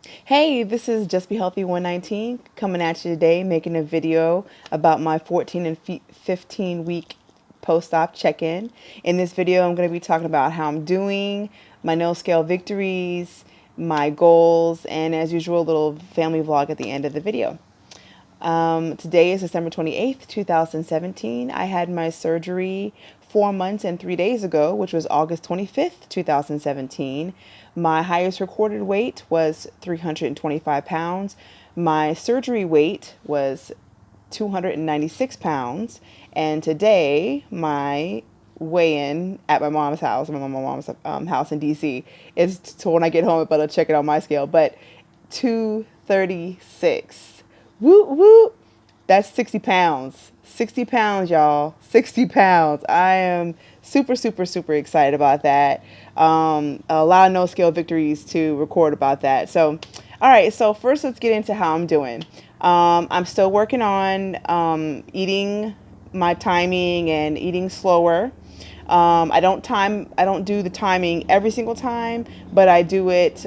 Hey, this is Just Be Healthy 119 coming at you today, making a video about my 14 and 15 week post-op check-in. In this video, I'm going to be talking about how I'm doing, my no-scale victories, my goals, and as usual, a little family vlog at the end of the video. Today is December 28th, 2017. I had my surgery 4 months and 3 days ago, which was August 25th, 2017. My highest recorded weight was 325 pounds. My surgery weight was 296 pounds. And today, my weigh-in at my mom's house, my mom's house in DC, is so when I get home, I'll check it on my scale, but 236. Woo woo. That's 60 pounds. 60 pounds, y'all. 60 pounds. I am super, super, super excited about that. A lot of no scale victories to record about that. So, all right. So, first, let's get into how I'm doing. I'm still working on eating my timing and eating slower. I don't do the timing every single time, but I do it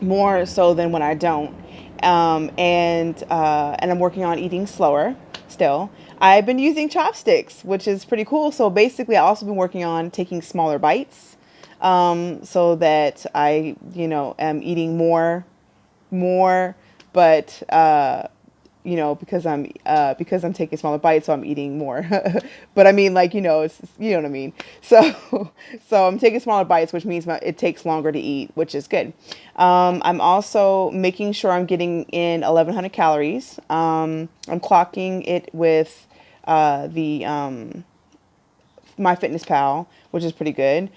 more so than when I don't. And I'm working on eating slower still. I've been using chopsticks, which is pretty cool. So basically, I've also been working on taking smaller bites, so that am eating more, but because I'm taking smaller bites, so I'm eating more. But I mean, like, it's, you know what I mean. So so I'm taking smaller bites, which means it takes longer to eat, which is good. I'm also making sure I'm getting in 1,100 calories. I'm clocking it with the MyFitnessPal, which is pretty good.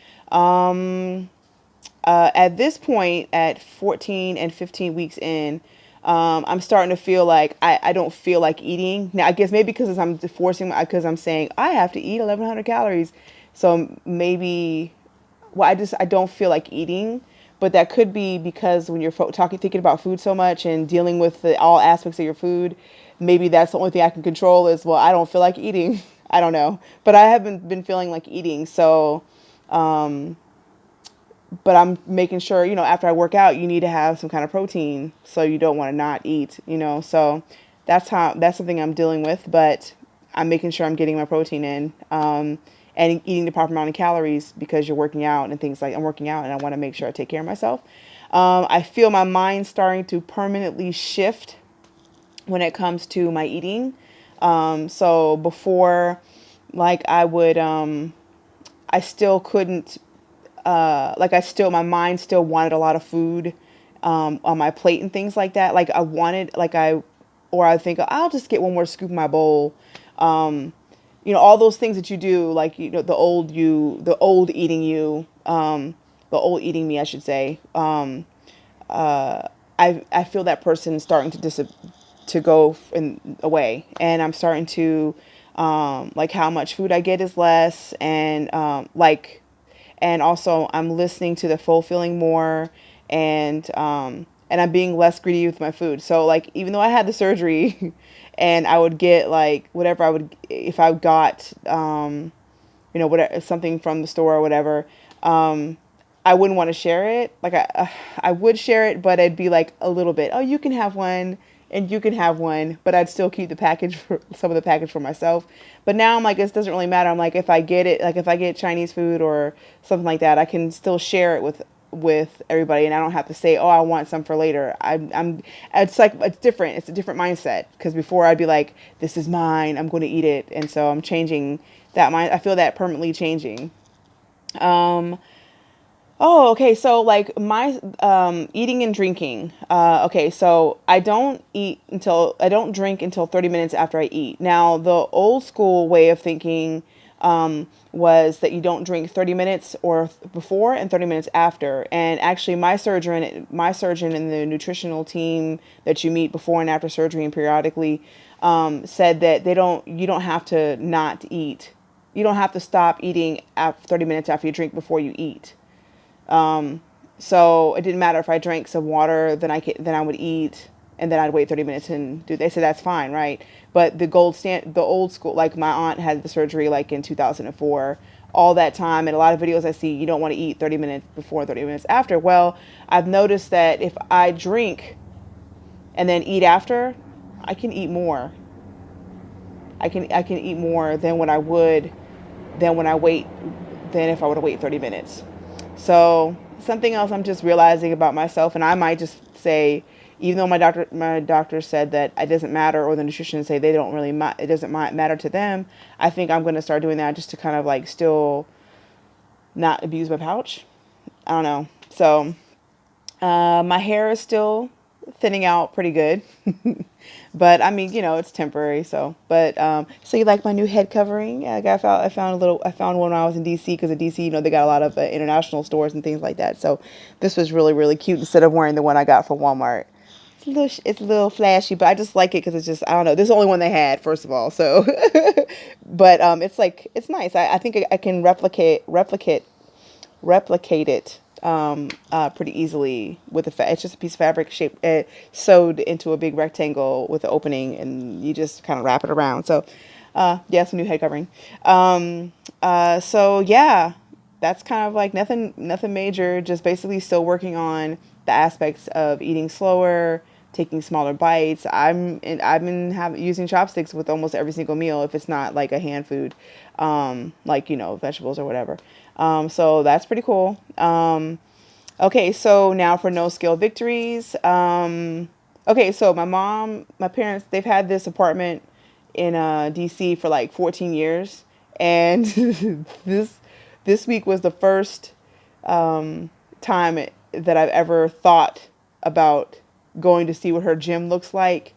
At this point, at 14 and 15 weeks in, I'm starting to feel like I don't feel like eating. Now, I guess maybe because because I'm saying I have to eat 1,100 calories. So maybe, well, I don't feel like eating, but that could be because when you're thinking about food so much and dealing with all aspects of your food, maybe that's the only thing I can control is, well, I don't feel like eating. I don't know, but I haven't been feeling like eating. So, but I'm making sure, after I work out, you need to have some kind of protein, so you don't want to not eat. So that's something I'm dealing with, but I'm making sure I'm getting my protein in, and eating the proper amount of calories because you're working out and things like I'm working out and I want to make sure I take care of myself. I feel my mind starting to permanently shift when it comes to my eating. So before, like I still couldn't my mind still wanted a lot of food on my plate and things like that. Like I wanted, or I think I'll just get one more scoop in my bowl. All those things that you do, like, the old eating the old eating me, I should say. I feel that person starting to go away, and I'm starting to, like, how much food I get is less, and also I'm listening to the fulfilling more, and I'm being less greedy with my food. So, like, even though I had the surgery and I would get, like, whatever I would, if I got whatever, something from the store or whatever, I wouldn't want to share it. Like, I would share it, but it'd be like a little bit. Oh, you can have one, and you can have one, but I'd still keep some of the package for myself. But now I'm like, it doesn't really matter. I'm like, if I get it, like if I get Chinese food or something like that, I can still share it with everybody, and I don't have to say, oh, I want some for later. It's like, it's different. It's a different mindset, because before I'd be like, this is mine, I'm going to eat it. And so I'm changing that mind. I feel that permanently changing. Oh, okay. So, like, my eating and drinking. Okay, so I don't drink until 30 minutes after I eat. Now, the old school way of thinking was that you don't drink 30 minutes or before and 30 minutes after. And actually, my surgeon and the nutritional team that you meet before and after surgery and periodically, said that you don't have to not eat. You don't have to stop eating after 30 minutes after you drink before you eat. So it didn't matter if I drank some water, then I would eat, and then I'd wait 30 minutes and do. They said that's fine, right? But the old school, like my aunt had the surgery like in 2004. all that time. And a lot of videos I see, you don't want to eat 30 minutes before and 30 minutes after. Well, I've noticed that if I drink and then eat after, I can eat more. I can eat more than what I would than when I wait than if I were to wait 30 minutes. So something else I'm just realizing about myself, and I might just say, even though my doctor said that it doesn't matter, or the nutritionists say they don't really it doesn't matter to them. I think I'm going to start doing that just to kind of like still not abuse my pouch. I don't know. So my hair is still thinning out pretty good. But I mean, it's temporary. So, but so you like my new head covering? I found one when I was in DC, because in DC, they got a lot of international stores and things like that. So this was really, really cute instead of wearing the one I got from Walmart. It's a little flashy, but I just like it because it's just, I don't know. This is the only one they had, first of all. So, but it's like, it's nice. I think I can replicate it pretty easily with it's just a piece of fabric shaped, sewed into a big rectangle with an opening, and you just kind of wrap it around. So yeah, some new head covering. So yeah, that's kind of like nothing major, just basically still working on the aspects of eating slower, taking smaller bites. I've been using chopsticks with almost every single meal if it's not like a hand food, like vegetables or whatever. So that's pretty cool. Okay, so now for no scale victories. Okay, so my parents, they've had this apartment in DC for like 14 years, and this week was the first time that I've ever thought about going to see what her gym looks like,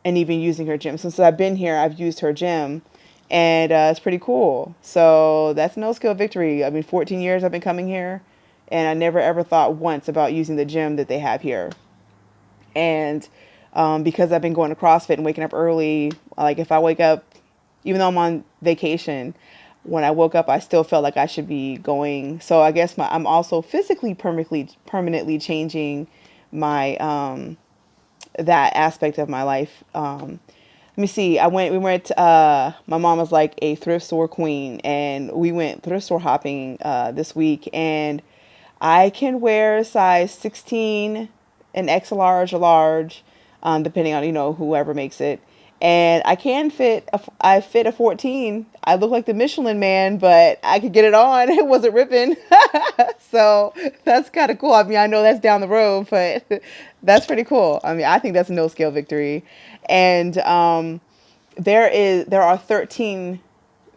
and even using her gym. Since I've been here, I've used her gym, and it's pretty cool. So that's no skill victory. I mean, 14 years I've been coming here, and I never ever thought once about using the gym that they have here. And because I've been going to CrossFit and waking up early, like if I wake up, even though I'm on vacation, when I woke up, I still felt like I should be going. So I guess I'm also physically permanently changing my that aspect of my life. Let me see. We went, my mom was like a thrift store queen, and we went thrift store hopping this week, and I can wear size 16, an extra large, a large, depending on, whoever makes it. And I fit a 14. I look like the Michelin man, but I could get it on. It wasn't ripping. So that's kind of cool. I mean, I know that's down the road, but that's pretty cool. I mean, I think that's a no scale victory. And there are 13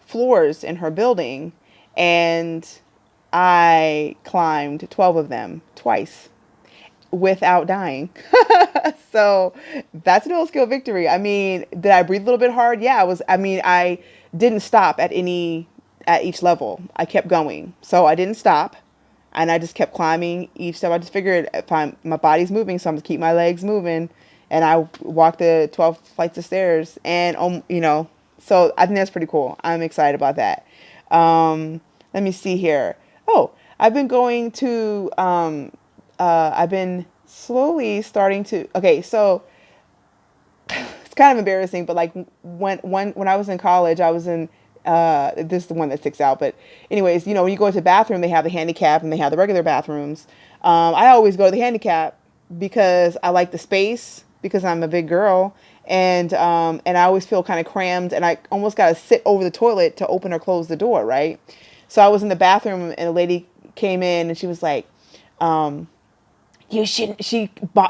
floors in her building, and I climbed 12 of them twice without dying. So that's no skill victory. I mean, did I breathe a little bit hard? Yeah, I didn't stop at each level. I kept going. So I didn't stop, and I just kept climbing each step. I just figured my body's moving, so I'm going to keep my legs moving. And I walked the 12 flights of stairs, and, so I think that's pretty cool. I'm excited about that. Let me see here. Oh, I've been going to, I've been slowly starting to, okay, so it's kind of embarrassing, but like when I was in college, I was in, this is the one that sticks out, but anyways, when you go into the bathroom, they have the handicap and they have the regular bathrooms. I always go to the handicap because I like the space, because I'm a big girl, and I always feel kind of crammed, and I almost got to sit over the toilet to open or close the door, right? So I was in the bathroom, and a lady came in, and she was like, you shouldn't,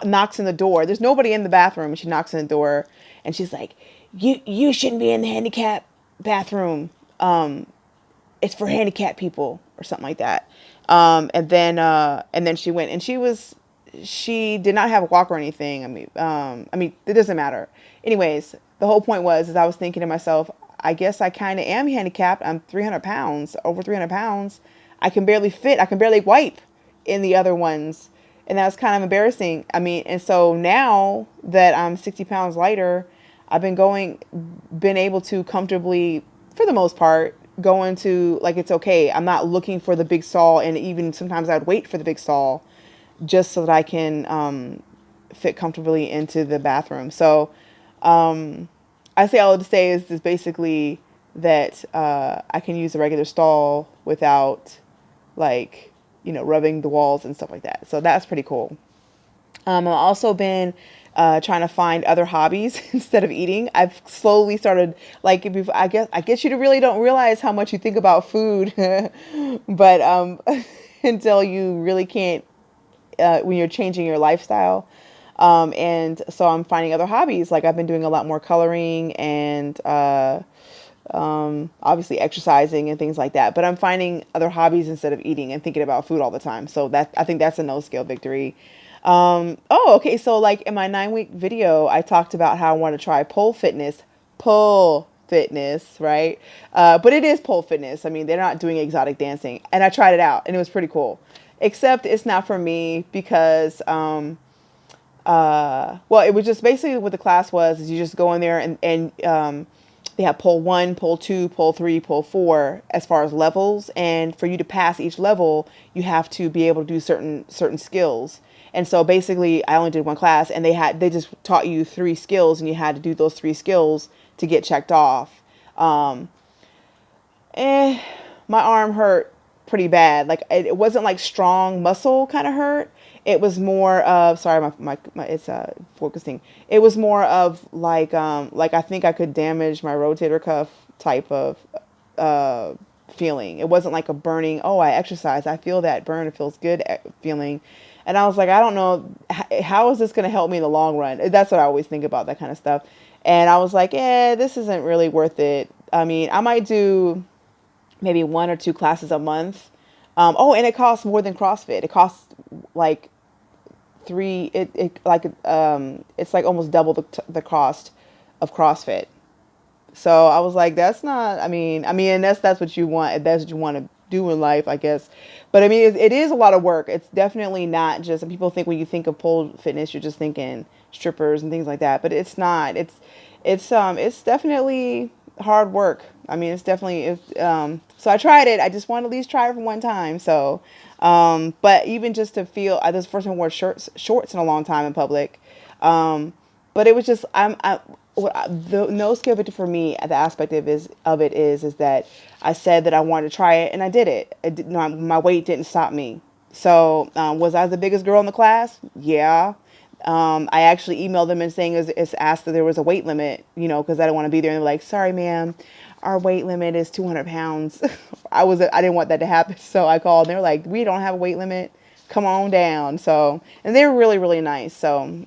knocks on the door. There's nobody in the bathroom. She knocks on the door, and she's like, you shouldn't be in the handicap bathroom. It's for handicapped people, or something like that. And then she went, and she did not have a walker or anything. I mean, it doesn't matter. Anyways, the whole point is I was thinking to myself, I guess I kind of am handicapped. I'm 300 pounds, over 300 pounds. I can barely fit. I can barely wipe in the other ones. And that's kind of embarrassing. I mean, and so now that I'm 60 pounds lighter, I've been able to comfortably, for the most part, go into, like, it's okay. I'm not looking for the big stall. And even sometimes I'd wait for the big stall just so that I can fit comfortably into the bathroom. So I say all to say is basically that I can use a regular stall without like, rubbing the walls and stuff like that. So that's pretty cool. I've also been trying to find other hobbies instead of eating. I've slowly started like I guess you really don't realize how much you think about food, but until you really can't when you're changing your lifestyle. And so I'm finding other hobbies. Like I've been doing a lot more coloring and obviously exercising and things like that. But I'm finding other hobbies instead of eating and thinking about food all the time. So that I think that's a no scale victory. Oh, okay. So like in my 9 week video, I talked about how I want to try pole fitness, right? But it is pole fitness. I mean, they're not doing exotic dancing, and I tried it out, and it was pretty cool. Except it's not for me because, well, it was just basically what the class was is you just go in there and they have pole one, pole two, pole three, pole four as far as levels. And for you to pass each level, you have to be able to do certain skills. And so basically I only did one class and they just taught you 3 skills and you had to do those 3 skills to get checked off. Eh, my arm hurt pretty bad. Like it wasn't like strong muscle kind of hurt. It was more of sorry, my it's focusing. It was more of like I think I could damage my rotator cuff type of uh feeling. It wasn't like a burning, oh, I exercise, I feel that burn, it feels good feeling. And I was like, I don't know, how is this going to help me in the long run? That's what I always think about, that kind of stuff. And I was like, this isn't really worth it. I mean, I might do maybe 1 or 2 classes a month. Oh, and it costs more than CrossFit. It costs like it's like almost double the cost of CrossFit. So I was like, that's not, and that's what you want. If that's what you want to do in life, I guess. But I mean, it is a lot of work. It's definitely not just, and people think when you think of pole fitness, you're just thinking strippers and things like that, but it's not. It's definitely hard work. I mean, so I tried it. I just want to at least try it for one time. So, but even just to feel, this is the first time I wore shorts in a long time in public. But it was just, the no skill victory for me, the aspect of it is that I said that I wanted to try it and I did it. My weight didn't stop me. So, was I the biggest girl in the class? Yeah. I actually emailed them and saying it's asked that there was a weight limit, because I didn't want to be there. And they're like, sorry, ma'am, our weight limit is 200 pounds. I didn't want that to happen. So I called and they're like, we don't have a weight limit. Come on down. So, and they were really, really nice. So,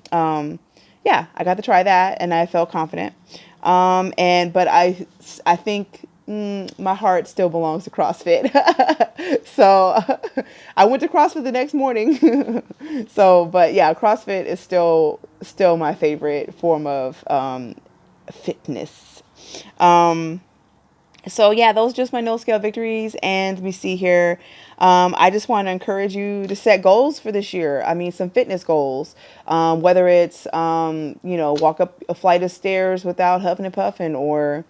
yeah, I got to try that and I felt confident. But I think my heart still belongs to CrossFit. So I went to CrossFit the next morning. So, but yeah, CrossFit is still my favorite form of fitness. So yeah, those are just my no scale victories. And let me see here. I just want to encourage you to set goals for this year. I mean, some fitness goals, whether it's, walk up a flight of stairs without huffing and puffing, or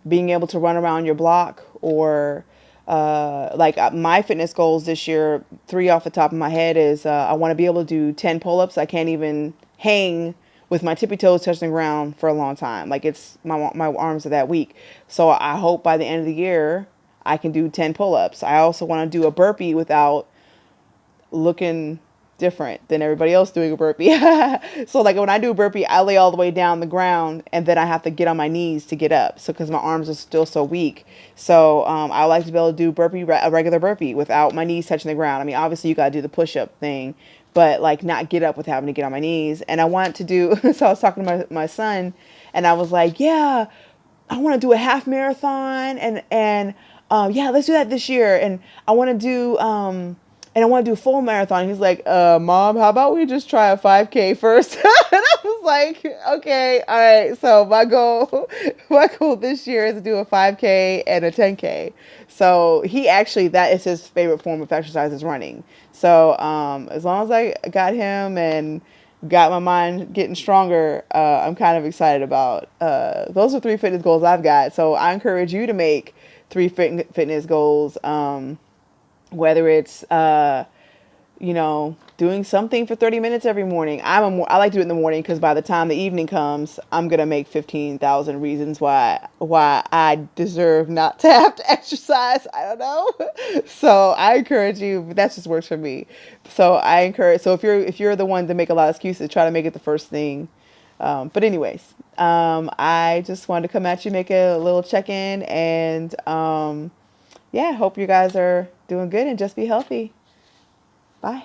being able to run around your block, or my fitness goals this year, 3 off the top of my head is I want to be able to do 10 pull-ups. I can't even hang with my tippy toes touching the ground for a long time. Like it's my arms are that weak. So I hope by the end of the year I can do 10 pull-ups. I also want to do a burpee without looking different than everybody else doing a burpee. So like when I do a burpee, I lay all the way down the ground and then I have to get on my knees to get up. So because my arms are still so weak. So I like to be able to do a regular burpee without my knees touching the ground. I mean, obviously you got to do the push-up thing, but like not get up with having to get on my knees. And I want to do, so I was talking to my son and I was like, yeah, I want to do a half marathon and yeah, let's do that this year. And I want to do, and I want to do a full marathon. He's like, Mom, how about we just try a 5K first? And I was like, okay, all right. So my goal this year is to do a 5K and a 10K. So that is his favorite form of exercise, is running. So as long as I got him and got my mind getting stronger, I'm kind of excited about, those are 3 fitness goals I've got. So I encourage you to make 3 fitness goals, whether it's doing something for 30 minutes every morning. I like to do it in the morning because by the time the evening comes, I'm gonna make 15,000 reasons why I deserve not to have to exercise. I don't know. So I encourage you. But that just works for me. So I encourage. So if you're the one to make a lot of excuses, try to make it the first thing. But anyways, I just wanted to come at you, make a little check in, and yeah, hope you guys are doing good and just be healthy. Bye.